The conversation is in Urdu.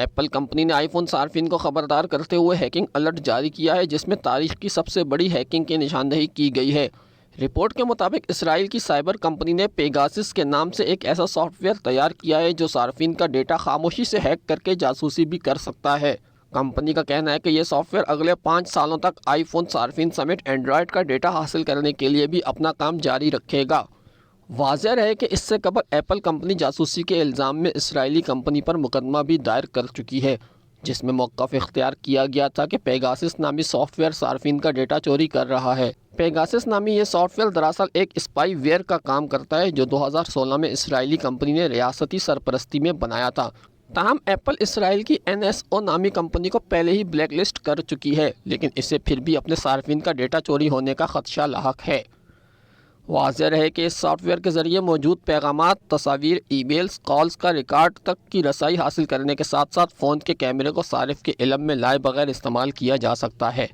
ایپل کمپنی نے آئی فون صارفین کو خبردار کرتے ہوئے ہیکنگ الرٹ جاری کیا ہے، جس میں تاریخ کی سب سے بڑی ہیکنگ کی نشاندہی کی گئی ہے۔ رپورٹ کے مطابق اسرائیل کی سائبر کمپنی نے پیگاسس کے نام سے ایک ایسا سافٹ ویئر تیار کیا ہے جو صارفین کا ڈیٹا خاموشی سے ہیک کر کے جاسوسی بھی کر سکتا ہے۔ کمپنی کا کہنا ہے کہ یہ سافٹ ویئر اگلے 5 سالوں تک آئی فون صارفین سمیت اینڈرائڈ کا ڈیٹا حاصل کرنے کے لیے بھی اپنا کام جاری رکھے گا۔ واضح رہے کہ اس سے قبل ایپل کمپنی جاسوسی کے الزام میں اسرائیلی کمپنی پر مقدمہ بھی دائر کر چکی ہے، جس میں موقف اختیار کیا گیا تھا کہ پیگاسس نامی سافٹ ویئر صارفین کا ڈیٹا چوری کر رہا ہے۔ پیگاسس نامی یہ سافٹ ویئر دراصل ایک اسپائی ویئر کا کام کرتا ہے جو 2016 میں اسرائیلی کمپنی نے ریاستی سرپرستی میں بنایا تھا۔ تاہم ایپل اسرائیل کی NSO نامی کمپنی کو پہلے ہی بلیک لسٹ کر چکی ہے، لیکن اسے پھر بھی اپنے صارفین کا ڈیٹا چوری ہونے کا خدشہ لاحق ہے۔ واضح رہے کہ اس سافٹ ویئر کے ذریعے موجود پیغامات، تصاویر، ای میلز، کالز کا ریکارڈ تک کی رسائی حاصل کرنے کے ساتھ ساتھ فون کے کیمرے کو صارف کے علم میں لائے بغیر استعمال کیا جا سکتا ہے۔